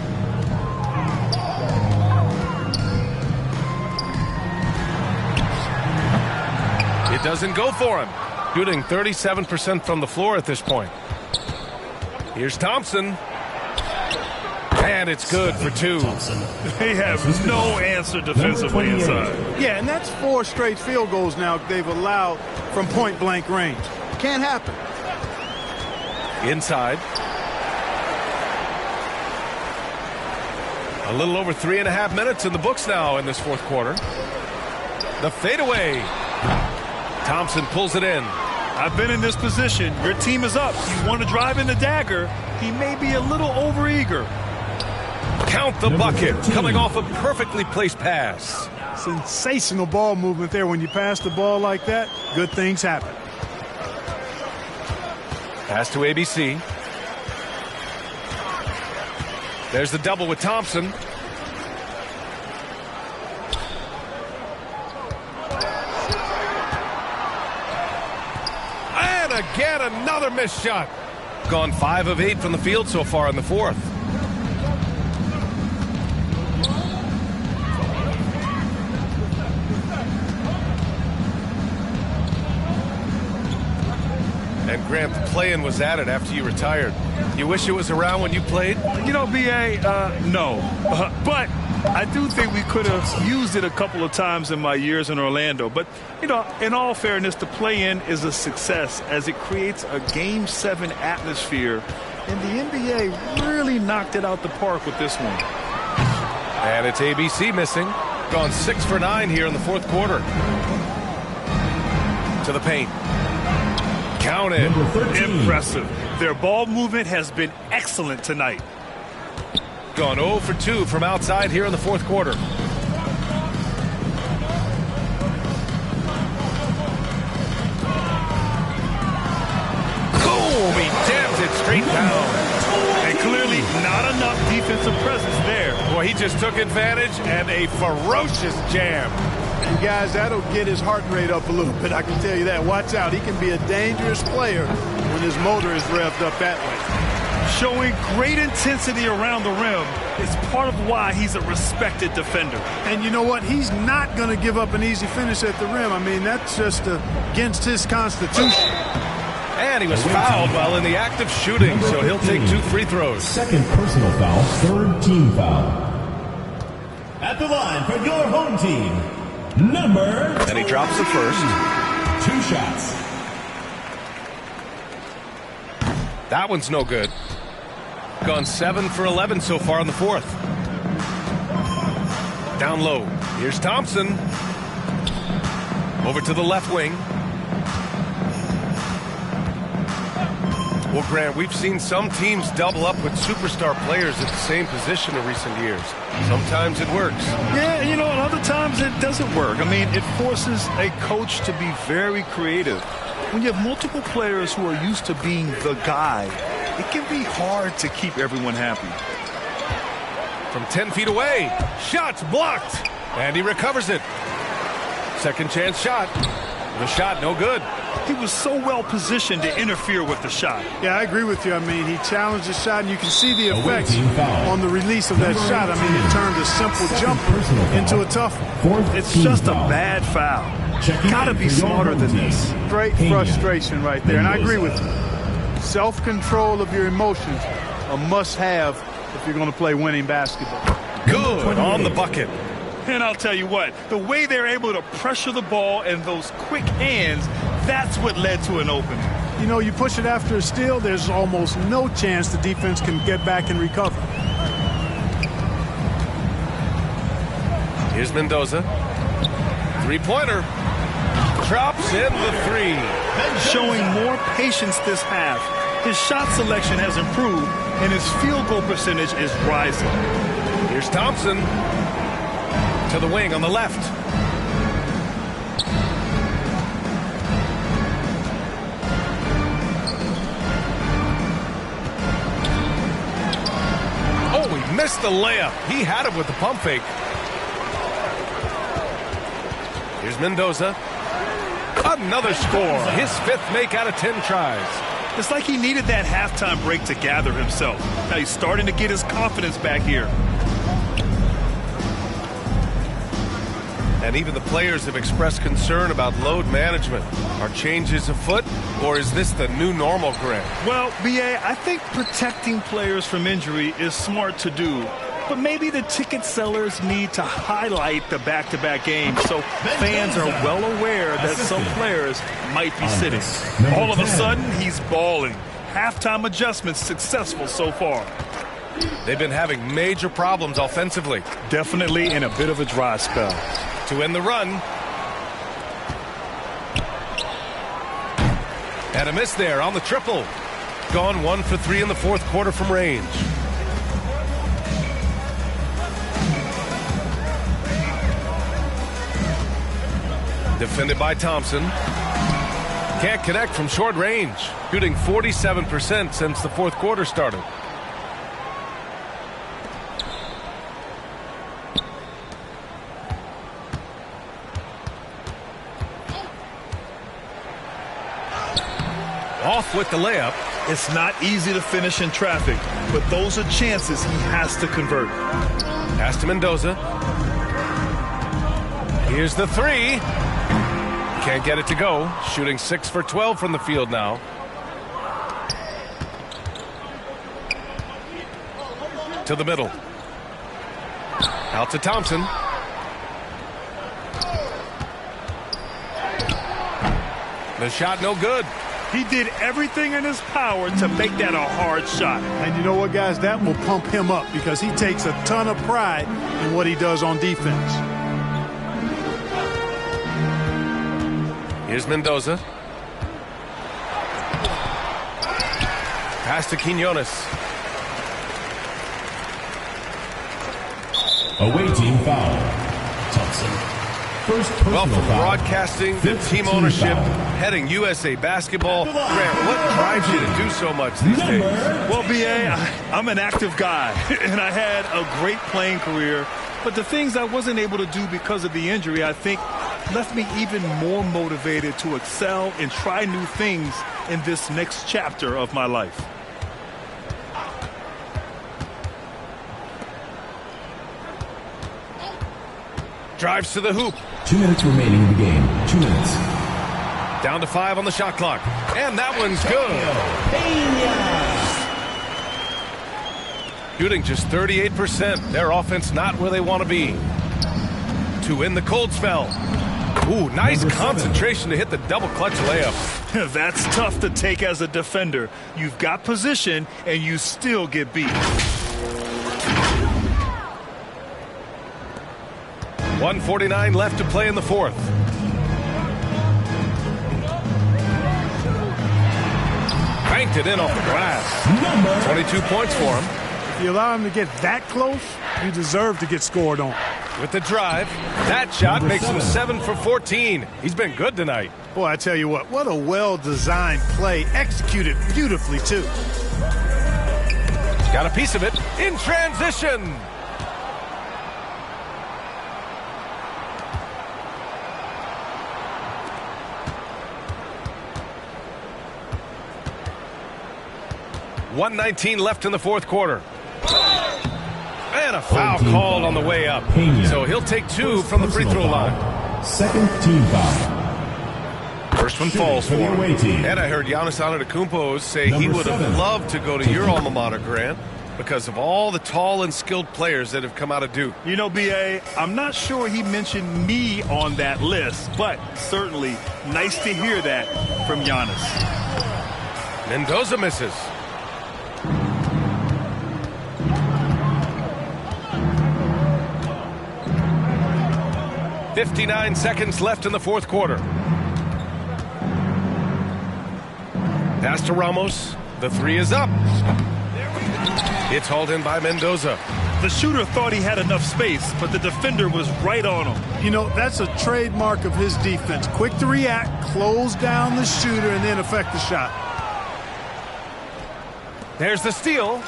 It doesn't go for him. Shooting 37% from the floor at this point. Here's Thompson. And it's good for two. They have no answer defensively inside. Yeah, and that's 4 straight field goals now they've allowed from point-blank range. Can't happen. Inside. A little over 3.5 minutes in the books now in this fourth quarter. The fadeaway. Thompson pulls it in. I've been in this position. Your team is up. You want to drive in the dagger. He may be a little overeager. Count the bucket. Coming off a perfectly placed pass. Sensational ball movement there. When you pass the ball like that, good things happen. Pass to ABC. There's the double with Thompson. And again, another missed shot. Gone 5 of 8 from the field so far in the fourth. And Grant, the play-in was added after you retired. You wish it was around when you played? You know, B.A., no. But I do think we could have used it a couple of times in my years in Orlando. But, you know, in all fairness, the play-in is a success as it creates a Game 7 atmosphere. And the NBA really knocked it out the park with this one. And it's ABC missing. Gone 6 for 9 here in the fourth quarter. To the paint. Counted. Impressive. Their ball movement has been excellent tonight. Gone 0 for 2 from outside here in the fourth quarter. Boom! He jams it straight down. And clearly not enough defensive presence there. Boy, he just took advantage and a ferocious jam. And guys, that'll get his heart rate up a little bit. I can tell you that. Watch out. He can be a dangerous player when his motor is revved up that way. Showing great intensity around the rim is part of why he's a respected defender. And you know what? He's not going to give up an easy finish at the rim. I mean, that's just against his constitution. And he was fouled while in the act of shooting, so he'll take 2 free throws. Second personal foul, third team foul. At the line for your home team, number. And he drops the first. 2 shots. That one's no good. Gone 7 for 11 so far in the fourth. Down low. Here's Thompson. Over to the left wing. Well, Grant, we've seen some teams double up with superstar players at the same position in recent years. Sometimes it works. Yeah, you know, and other times it doesn't work. I mean, it forces a coach to be very creative. When you have multiple players who are used to being the guy, it can be hard to keep everyone happy. From 10 feet away, shot's blocked, and he recovers it. Second chance shot. The shot no good. He was so well positioned to interfere with the shot. Yeah, I agree with you. I mean, he challenged the shot, and you can see the effects on the release of that shot. I mean, it turned a simple jumper into a tough one. It's just a bad foul. Gotta be smarter than this. Great frustration right there, and I agree with you. Self-control of your emotions, a must-have if you're going to play winning basketball. Good on the bucket. And I'll tell you what, the way they're able to pressure the ball and those quick hands, that's what led to an opening. You know, you push it after a steal, there's almost no chance the defense can get back and recover. Here's Mendoza. Three-pointer. Drops in the 3. Showing more patience this half. His shot selection has improved, and his field goal percentage is rising. Here's Thompson. To the wing on the left. Missed the layup. He had it with the pump fake. Here's Mendoza. Another score. His 5th make out of 10 tries. It's like he needed that halftime break to gather himself. Now he's starting to get his confidence back here. And even the players have expressed concern about load management. Are changes afoot, or is this the new normal, Grant? Well, B.A., I think protecting players from injury is smart to do. But maybe the ticket sellers need to highlight the back-to-back games so fans are well aware that some players might be sitting. All of a sudden, he's balling. Halftime adjustments successful so far. They've been having major problems offensively. Definitely in a bit of a dry spell. To end the run. And a miss there on the triple. Gone 1 for 3 in the 4th quarter from range. Defended by Thompson. Can't connect from short range. Shooting 47% since the 4th quarter started. Off with the layup. It's not easy to finish in traffic, but those are chances he has to convert. Pass to Mendoza. Here's the 3. Can't get it to go. Shooting 6 for 12 from the field now. To the middle. Out to Thompson. The shot no good. He did everything in his power to make that a hard shot. And you know what, guys? That will pump him up because he takes a ton of pride in what he does on defense. Here's Mendoza. Pass to Quinones. Away team foul. Thompson. First personal Well, from foul. broadcasting to team ownership, foul. heading USA basketball. Grant, what drives you to do so much these days? Well, B.A., I'm an active guy, and I had a great playing career. But the things I wasn't able to do because of the injury, I think, left me even more motivated to excel and try new things in this next chapter of my life. Drives to the hoop. 2 minutes remaining in the game. 2 minutes. Down to 5 on the shot clock. And that one's good. Shooting just 38%. Their offense not where they want to be. To win the cold spell. Ooh, nice concentration to hit the double clutch layup. That's tough to take as a defender. You've got position, and you still get beat. 1:49 left to play in the 4th. Banked it in off the glass. 22 points for him. If you allow him to get that close, you deserve to get scored on. With the drive, that shot makes him 7 for 14. He's been good tonight. Boy, I tell you what a well-designed play, executed beautifully, too. Got a piece of it in transition. .119 left in the 4th quarter. And a foul called on the way up. So he'll take 2 from the free throw line. Second team foul. First one falls for him. And I heard Giannis Antetokounmpo say he would have loved to go to your alma mater, Grant, because of all the tall and skilled players that have come out of Duke. You know, B.A., I'm not sure he mentioned me on that list, but certainly nice to hear that from Giannis. Mendoza misses. 59 seconds left in the 4th quarter. Pass to Ramos. The 3 is up. It's hauled in by Mendoza. The shooter thought he had enough space, but the defender was right on him. You know, that's a trademark of his defense. Quick to react, close down the shooter, and then affect the shot. There's the steal.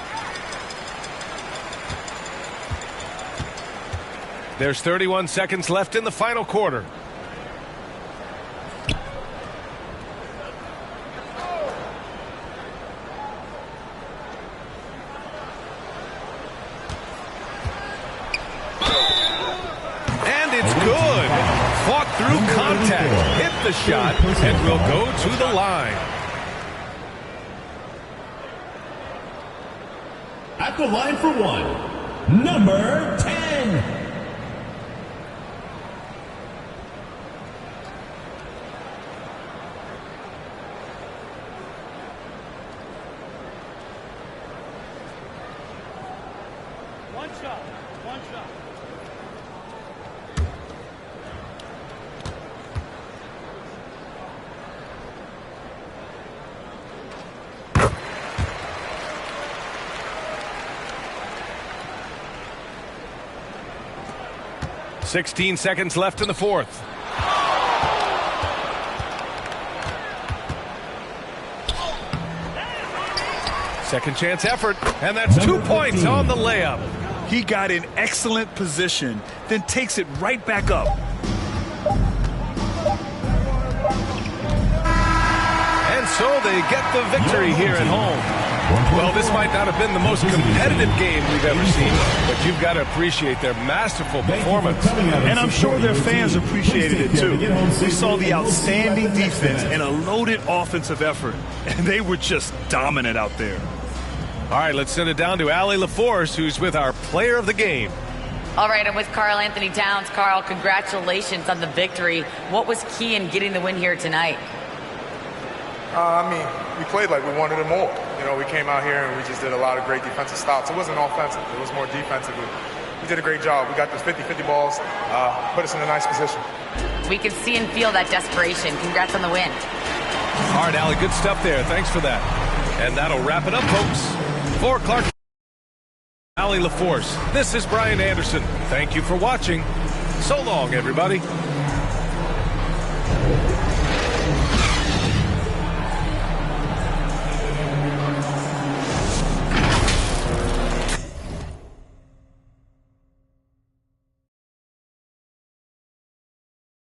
There's 31 seconds left in the final quarter. And it's good. Fought through contact, hit the shot, and will go to the line. At the line for one, number 10. One shot. 16 seconds left in the fourth. Second chance effort, and that's 2 points on the layup. He got in excellent position, then takes it right back up. And so they get the victory here at home. Well, this might not have been the most competitive game we've ever seen, but you've got to appreciate their masterful performance. And I'm sure their fans appreciated it too. We saw the outstanding defense and a loaded offensive effort, and they were just dominant out there. All right, let's send it down to Allie LaForce, who's with our player of the game. All right, I'm with Karl Anthony Towns. Karl, congratulations on the victory. What was key in getting the win here tonight? We played like we wanted it more. We came out here and we just did a lot of great defensive stops. It wasn't offensive. It was more defensive. We did a great job. We got those 50-50 balls, put us in a nice position. We can see and feel that desperation. Congrats on the win. All right, Allie, good stuff there. Thanks for that. And that'll wrap it up, folks. For Clark, Allie LaForce, this is Brian Anderson. Thank you for watching. So long, everybody.